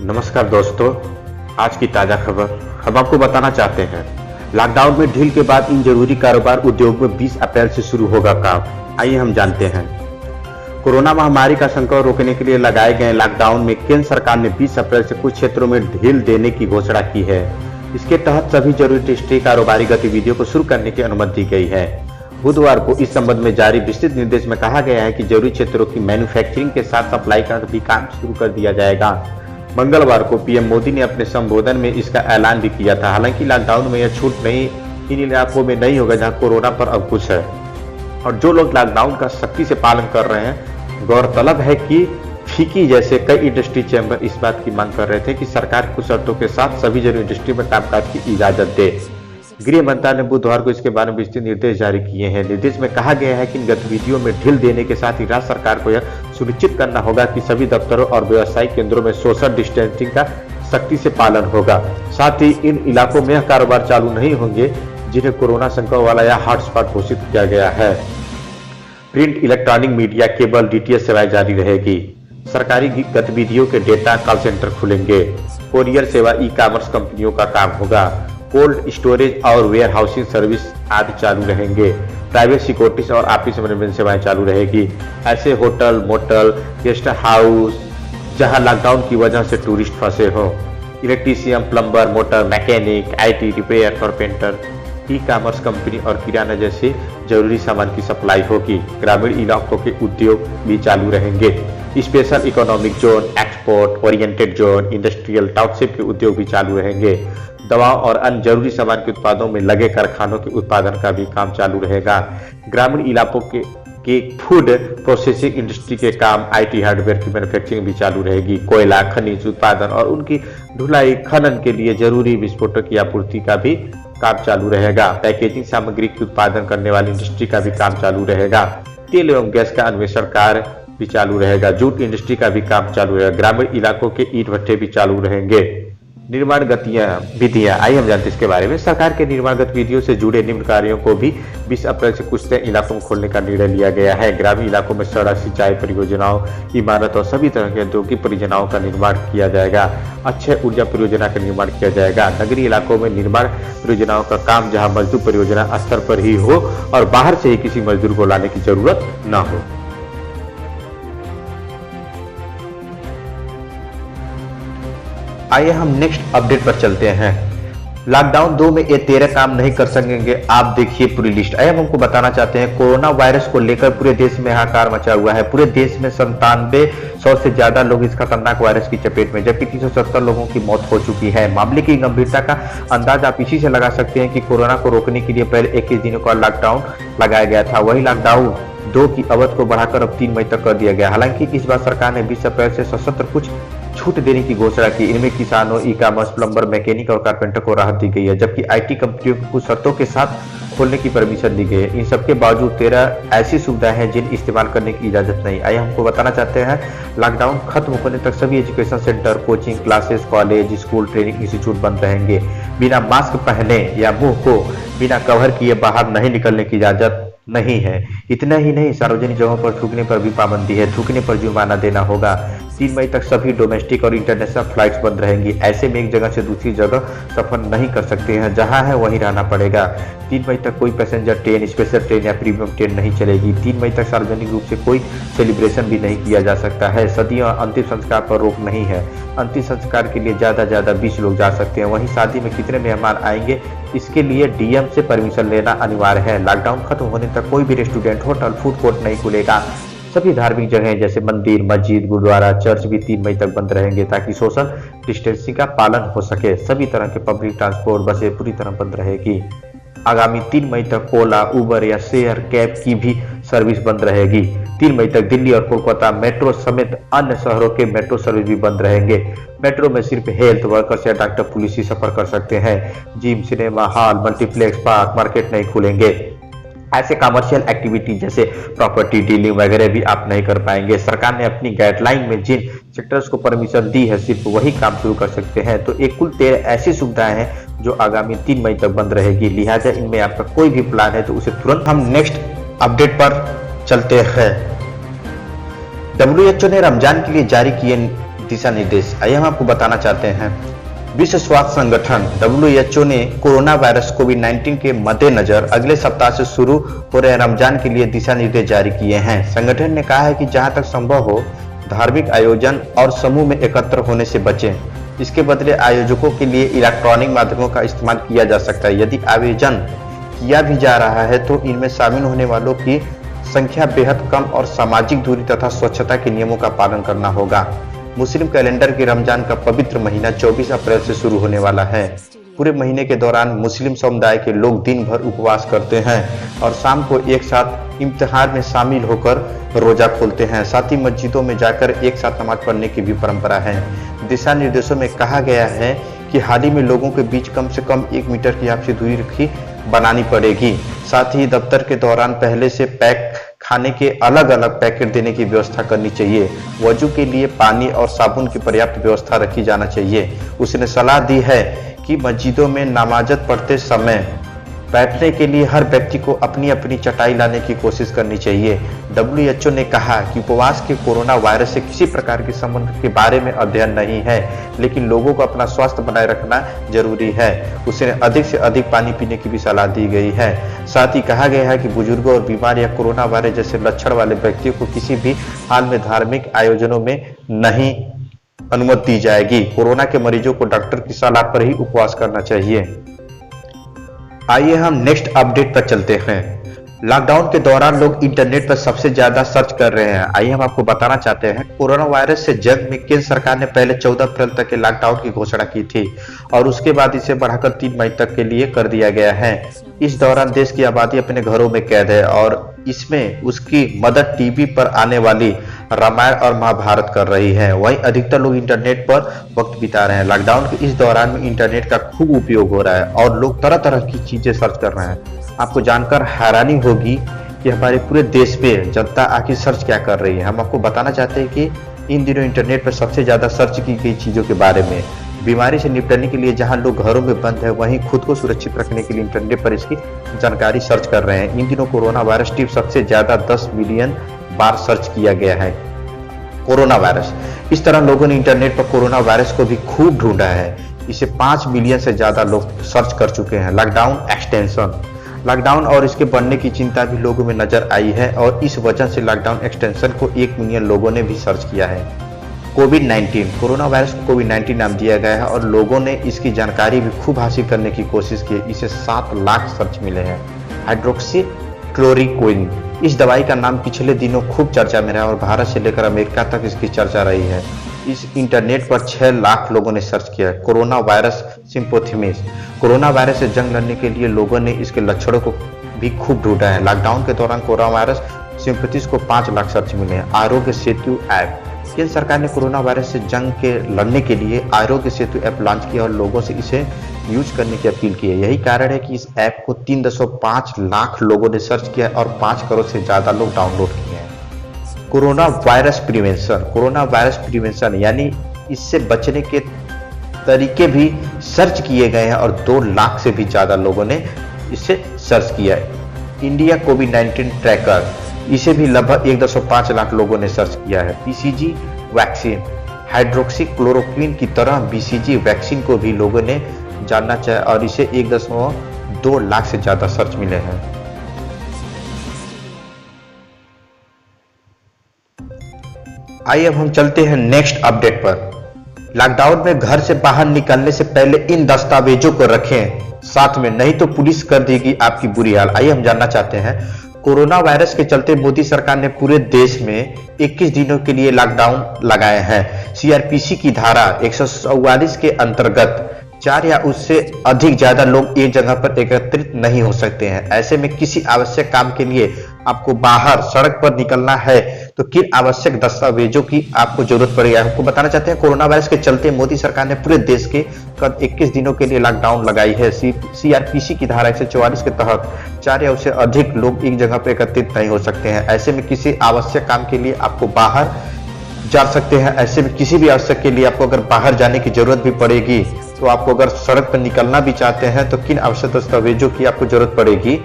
नमस्कार दोस्तों, आज की ताज़ा खबर हम आपको बताना चाहते हैं। लॉकडाउन में ढील के बाद इन जरूरी कारोबार उद्योग में 20 अप्रैल से शुरू होगा काम। आइए हम जानते हैं। कोरोना महामारी का संकट रोकने के लिए लगाए गए लॉकडाउन में केंद्र सरकार ने 20 अप्रैल से कुछ क्षेत्रों में ढील देने की घोषणा की है। इसके तहत सभी जरूरी टेस्टिंग कारोबारी गतिविधियों को शुरू करने की अनुमति दी गई है। बुधवार को इस संबंध में जारी विस्तृत निर्देश में कहा गया है कि जरूरी क्षेत्रों की मैन्युफैक्चरिंग के साथ सप्लाई का भी काम शुरू कर दिया जाएगा। मंगलवार को पीएम मोदी ने अपने संबोधन में इसका ऐलान भी किया था। हालांकि लॉकडाउन में यह छूट नहीं इन इलाकों में नहीं होगा जहां कोरोना पर अंकुश है और जो लोग लॉकडाउन का सख्ती से पालन कर रहे हैं। गौरतलब है कि फीकी जैसे कई इंडस्ट्री चैम्बर इस बात की मांग कर रहे थे कि सरकार कुछ शर्तों के साथ सभी जरूरी इंडस्ट्री में कामकाज की इजाजत दे। गृह मंत्रालय ने बुधवार को इसके बारे में विस्तृत निर्देश जारी किए हैं। निर्देश में कहा गया है कि इन गतिविधियों में ढील देने के साथ ही राज्य सरकार को यह सुनिश्चित करना होगा कि सभी दफ्तरों और व्यवसायिक केंद्रों में सोशल डिस्टेंसिंग का सख्ती से पालन होगा। साथ ही इन इलाकों में कारोबार चालू नहीं होंगे जिन्हें कोरोना संकट वाला या हॉटस्पॉट घोषित किया गया है। Print, electronic media, cable, DTH सेवाएं जारी रहेगी। सरकारी गतिविधियों के डेटा कॉल सेंटर खुलेंगे। कोरियर सेवा, ई कॉमर्स कंपनियों का काम होगा। कोल्ड स्टोरेज और वेयर हाउसिंग सर्विस आदि चालू रहेंगे। प्राइवेट सिक्योरिटी और ऑफिस मैनेजमेंट सेवाएं चालू रहेगी। ऐसे होटल, मोटल, गेस्ट हाउस जहां लॉकडाउन की वजह से टूरिस्ट फंसे हो। Electrician, plumber, motor mechanic, IT, repair, carpenter, e commerce company और किराना जैसे जरूरी सामान की सप्लाई होगी। ग्रामीण इलाकों के उद्योग भी चालू रहेंगे। Special economic zone, export oriented zone, industrial township के उद्योग भी चालू रहेंगे। दवाओं और अन्य जरूरी सामान के उत्पादों में लगे कारखानों के उत्पादन का भी काम चालू रहेगा। ग्रामीण इलाकों के फूड प्रोसेसिंग इंडस्ट्री के काम, आईटी हार्डवेयर की मैन्युफैक्चरिंग भी चालू रहेगी। कोयला खनिज उत्पादन और उनकी ढुलाई खनन के लिए जरूरी विस्फोटक की आपूर्ति का भी काम चालू रहेगा। पैकेजिंग सामग्री के उत्पादन करने वाली इंडस्ट्री का भी काम चालू रहेगा। तेल एवं गैस का अन्वेषण कार्य भी चालू रहेगा। जूट इंडस्ट्री का भी काम चालू रहेगा। ग्रामीण इलाकों के ईंट भट्ठे भी चालू रहेंगे। निर्माण विधियां, आइए हम जानते हैं इसके बारे में। सरकार के निर्माण गतिविधियों से जुड़े निम्न कार्यों को भी 20 अप्रैल से कुछ तय इलाकों में खोलने का निर्णय लिया गया है। ग्रामीण इलाकों में सड़क, सिंचाई परियोजनाओं, इमारत और सभी तरह के औद्योगिक परियोजनाओं का निर्माण किया जाएगा। अक्षय ऊर्जा परियोजना का निर्माण किया जाएगा। नगरीय इलाकों में निर्माण परियोजनाओं का काम जहां मजदूर परियोजना स्तर पर ही हो और बाहर से ही किसी मजदूर को लाने की जरूरत न हो। आइए हम नेक्स्ट अपडेट पर चलते हैं। लॉकडाउन 2 में ये 13 काम नहीं कर सकेंगे, आप देखिए पूरी लिस्ट। आइए हम हमको बताना चाहते हैं। कोरोना वायरस को लेकर पूरे देश में हाहाकार मचा हुआ है। पूरे देश में 9700 से ज्यादा लोग इस खतरनाक वायरस की चपेट में, जबकि 370 लोगों की मौत हो चुकी है। मामले की गंभीरता का अंदाज आप इसी से लगा सकते हैं कि कोरोना को रोकने के लिए पहले 21 दिनों का लॉकडाउन लगाया गया था। वही लॉकडाउन 2 की अवधि को बढ़ाकर अब 3 मई तक कर दिया गया। हालांकि इस बार सरकार ने 20 अप्रैल से सशस्त्र कुछ छूट देने की घोषणा की। इनमें किसानों, ई कॉमर्स, प्लम्बर, मैकेनिक और कारपेंटर को राहत दी गई है, जबकि आईटी कंपनियों को कुछ शर्तों के साथ खोलने की परमिशन दी गई है। इन सबके बावजूद 13 ऐसी सुविधाएं हैं जिन्हें इस्तेमाल करने की इजाजत नहीं। आइए हमको बताना चाहते हैं। लॉकडाउन खत्म होने तक सभी education centre, coaching classes, college, school, training institute बंद रहेंगे। बिना मास्क पहने या मुंह को बिना कवर किए बाहर नहीं निकलने की इजाजत नहीं है। इतना ही नहीं, सार्वजनिक जगहों पर थूकने पर भी पाबंदी है। थूकने पर जुर्माना देना होगा। 3 मई तक सभी डोमेस्टिक और इंटरनेशनल फ्लाइट्स बंद रहेंगी। ऐसे में एक जगह से दूसरी जगह सफर नहीं कर सकते हैं, जहां है वहीं रहना पड़ेगा। 3 मई तक कोई पैसेंजर ट्रेन, स्पेशल ट्रेन या प्रीमियम ट्रेन नहीं चलेगी। 3 मई तक सार्वजनिक रूप से कोई सेलिब्रेशन भी नहीं किया जा सकता है। सदियों अंतिम संस्कार पर रोक नहीं है। अंतिम संस्कार के लिए ज्यादा 20 लोग जा सकते हैं। वहीं शादी में कितने मेहमान आएंगे, इसके लिए डीएम से परमिशन लेना अनिवार्य है। लॉकडाउन खत्म होने तक कोई भी रेस्टोरेंट, होटल, फूड कोर्ट नहीं खुलेगा। सभी धार्मिक जगहें जैसे मंदिर, मस्जिद, गुरुद्वारा, चर्च भी 3 मई तक बंद रहेंगे ताकि सोशल डिस्टेंसिंग का पालन हो सके। सभी तरह के पब्लिक ट्रांसपोर्ट, बसें पूरी तरह बंद रहेगी। आगामी 3 मई तक ओला, उबर या शेयर कैब की भी सर्विस बंद रहेगी। 3 मई तक दिल्ली और कोलकाता मेट्रो समेत अन्य शहरों के मेट्रो सर्विस भी बंद रहेंगे। मेट्रो में सिर्फ हेल्थ वर्कर्स या डॉक्टर, पुलिस ही सफर कर सकते हैं। Gym, cinema hall, multiplex, park, market नहीं खुलेंगे। ऐसे कमर्शियल एक्टिविटी जैसे प्रॉपर्टी डीलिंग वगैरह भी आप नहीं कर पाएंगे। सरकार ने अपनी गाइडलाइन में जिन सेक्टर्स को परमिशन दी है सिर्फ वही काम शुरू कर सकते हैं। तो एक कुल 13 ऐसी सुविधाएं हैं जो आगामी 3 मई तक बंद रहेगी। लिहाजा इनमें आपका कोई भी प्लान है तो उसे तुरंत। हम नेक्स्ट अपडेट पर चलते हैं। WHO ने रमजान के लिए जारी किए दिशा निर्देश आइए हम आपको बताना चाहते हैं। विश्व स्वास्थ्य संगठन WHO ने कोरोना वायरस कोविड-19 के मद्देनजर अगले सप्ताह से शुरू हो रहे रमजान के लिए दिशा निर्देश जारी किए हैं। संगठन ने कहा है कि जहां तक संभव हो धार्मिक आयोजन और समूह में एकत्र होने से बचें। इसके बदले आयोजकों के लिए इलेक्ट्रॉनिक माध्यमों का इस्तेमाल किया जा सकता है। यदि आयोजन किया भी जा रहा है तो इनमें शामिल होने वालों की संख्या बेहद कम और सामाजिक दूरी तथा स्वच्छता के नियमों का पालन करना होगा। मुस्लिम कैलेंडर के रमजान का पवित्र महीना 24 अप्रैल से शुरू होने वाला है। पूरे महीने के दौरान मुस्लिम समुदाय के लोग दिन भर उपवास करते हैं और शाम को एक साथ इफ्तिहार में शामिल होकर रोजा खोलते हैं। साथ ही मस्जिदों में जाकर एक साथ नमाज पढ़ने की भी परंपरा है। दिशा निर्देशों में कहा गया है कि हाल ही में लोगों के बीच कम से कम 1 मीटर की आपसी दूरी बनानी पड़ेगी। साथ ही दफ्तर के दौरान पहले से पैक खाने के अलग अलग पैकेट देने की व्यवस्था करनी चाहिए। वजू के लिए पानी और साबुन की पर्याप्त व्यवस्था रखी जाना चाहिए। उसने सलाह दी है कि मस्जिदों में नमाज़त पढ़ते समय बैठने के लिए हर व्यक्ति को अपनी अपनी चटाई लाने की कोशिश करनी चाहिए। WHO ने कहा कि उपवास के कोरोना वायरस से किसी प्रकार के संबंध के बारे में अध्ययन नहीं है, लेकिन लोगों को अपना स्वास्थ्य बनाए रखना जरूरी है। उसे अधिक से अधिक पानी पीने की भी सलाह दी गई है। साथ ही कहा गया है कि बुजुर्गों और बीमार या कोरोना वायरस जैसे लक्षण वाले व्यक्तियों को किसी भी हाल में धार्मिक आयोजनों में नहीं अनुमति दी जाएगी। कोरोना के मरीजों को डॉक्टर की सलाह पर ही उपवास करना चाहिए। आइए हम नेक्स्ट अपडेट पर चलते हैं। लॉकडाउन के दौरान लोग इंटरनेट पर सबसे ज्यादा सर्च कर रहे हैं। आइए हम आपको बताना चाहते हैं, कोरोना वायरस से जंग में केंद्र सरकार ने पहले 14 अप्रैल तक के लॉकडाउन की घोषणा की थी और उसके बाद इसे बढ़ाकर 3 मई तक के लिए कर दिया गया है। इस दौरान देश की आबादी अपने घरों में कैद है और इसमें उसकी मदद टीवी पर आने वाली रामायण और महाभारत कर रही है। वहीं अधिकतर लोग इंटरनेट पर वक्त बिता रहे हैं। लॉकडाउन के इस दौरान में इंटरनेट का खूब उपयोग हो रहा है और लोग तरह तरह की चीजें सर्च कर रहे हैं। आपको जानकर हैरानी होगी कि हमारे पूरे देश में जनता आखिर सर्च क्या कर रही है। हम आपको बताना चाहते हैं कि इन दिनों इंटरनेट पर सबसे ज्यादा सर्च की गई चीजों के बारे में। बीमारी से निपटने के लिए जहां लोग घरों में बंद है, वहीं खुद को सुरक्षित रखने के लिए इंटरनेट पर इसकी जानकारी सर्च कर रहे हैं। इन दिनों कोरोना वायरस टिप सबसे ज्यादा 10 मिलियन बार सर्च किया गया है। कोरोना वायरस, इस तरह लोगों ने इंटरनेट पर कोरोना वायरस को भी खूब ढूंढा है। इसे 5 मिलियन से ज्यादा लोग सर्च कर चुके हैं। लॉकडाउन एक्सटेंशन, लॉकडाउन और इसके बढ़ने की चिंता भी लोगों में नजर आई है और इस वजह से लॉकडाउन एक्सटेंशन को 1 मिलियन लोगों ने भी सर्च किया है। कोविड-19, कोरोना वायरस को कोविड-19 नाम दिया गया है और लोगों ने इसकी जानकारी भी खूब हासिल करने की कोशिश की। इसे 7 लाख सर्च मिले हैं। हाइड्रोक्सी क्लोरोक्विन, इस दवाई का नाम पिछले दिनों खूब चर्चा में रहा और भारत से लेकर अमेरिका तक इसकी चर्चा रही है। इस इंटरनेट पर 6 लाख लोगों ने सर्च किया। कोरोना वायरस सिम्पोथिमिस, कोरोना वायरस से जंग लड़ने के लिए लोगों ने इसके लक्षणों को भी खूब ढूंढा है। लॉकडाउन के दौरान कोरोना वायरस सिम्पोथिस को 5 लाख सर्च मिले हैं। आरोग्य सेतु ऐप, केंद्र सरकार ने कोरोना वायरस से जंग के लड़ने के लिए आरोग्य सेतु ऐप लॉन्च किया और लोगों से इसे यूज करने की अपील की है। यही कारण है कि इस ऐप को 3.5 लाख लोगों ने सर्च किया और 5 करोड़ से ज्यादा लोग डाउनलोड किए हैं। Corona virus prevention, corona virus prevention यानी इससे बचने के तरीके भी सर्च किए गए हैं और 2 लाख से भी ज्यादा लोगों ने इसे सर्च किया है। इंडिया कोविड-19 ट्रैकर, इसे भी लगभग 1.5 लाख लोगों ने सर्च किया है। BCG वैक्सीन, हाइड्रोक्सी क्लोरोक्विन की तरह BCG वैक्सीन को भी लोगों ने जानना चाहे और इसे 1.2 लाख से ज्यादा सर्च मिले हैं। आइए अब हम चलते हैं नेक्स्ट अपडेट पर। लॉकडाउन में घर से बाहर निकलने से पहले इन दस्तावेजों को रखें साथ में, नहीं तो पुलिस कर देगी आपकी बुरी हाल। आइए हम जानना चाहते हैं, कोरोना वायरस के चलते मोदी सरकार ने पूरे देश में 21 दिनों के लिए लॉकडाउन लगाए हैं। CRPC की धारा 144 के अंतर्गत 4 या उससे अधिक ज्यादा लोग एक जगह पर एकत्रित नहीं हो सकते हैं। ऐसे में किसी आवश्यक काम के लिए आपको बाहर सड़क पर निकलना है तो किन आवश्यक दस्तावेजों की आपको जरूरत पड़ेगी। आपको बताना चाहते हैं, कोरोना वायरस के चलते मोदी सरकार ने पूरे देश के करीब 21 दिनों के लिए लॉकडाउन लगाई है। CRPC की धारा 144 के तहत 4 या उससे अधिक लोग एक जगह पर एकत्रित नहीं हो सकते हैं। ऐसे में किसी आवश्यक काम के लिए आपको बाहर जा सकते हैं। ऐसे में किसी भी आवश्यक के लिए आपको अगर बाहर जाने की जरूरत भी पड़ेगी तो आपको अगर सड़क पर निकलना भी चाहते हैं तो किन आवश्यक दस्तावेजों की आपको जरूरत पड़ेगी।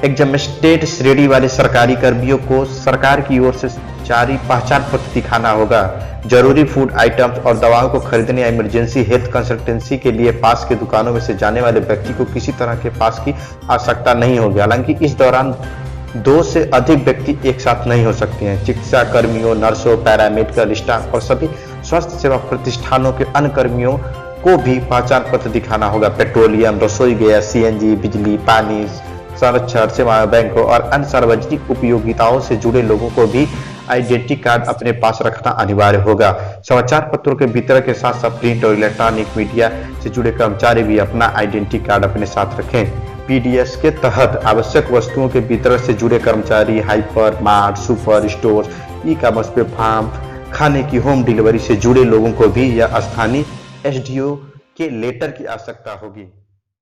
एग्जामिनेटेड श्रेणी वाले सरकारी कर्मियों को सरकार की ओर से जारी पहचान पत्र दिखाना होगा। जरूरी फूड आइटम्स और दवाओं को खरीदने या इमरजेंसी हेल्थ कंसल्टेंसी के लिए पास के दुकानों में से जाने वाले व्यक्ति को किसी तरह के पास की आवश्यकता नहीं होगी। हालांकि इस दौरान 2 से अधिक व्यक्ति एक साथ नहीं हो सकते हैं। चिकित्सा कर्मियों, नर्सों, पैरामेडिकल स्टाफ और सभी स्वास्थ्य सेवा प्रतिष्ठानों के अन्य कर्मियों को भी पहचान पत्र दिखाना होगा। पेट्रोलियम, रसोई गैस, सीएनजी, बिजली, पानी, संरक्षण सेवाएं, बैंकों और अन्य सार्वजनिक उपयोगिताओं से जुड़े लोगों को भी आइडेंटिटी कार्ड अपने पास रखना अनिवार्य होगा। समाचार पत्रों के वितरण के साथ साथ प्रिंट और इलेक्ट्रॉनिक मीडिया से जुड़े कर्मचारी भी अपना आइडेंटिटी कार्ड अपने साथ रखें। पीडीएस के तहत आवश्यक वस्तुओं के वितरण से जुड़े कर्मचारी, hyper mart, super store, e commerce platform, खाने की होम डिलीवरी से जुड़े लोगों को भी यह स्थानीय एसडीओ के लेटर की आवश्यकता होगी।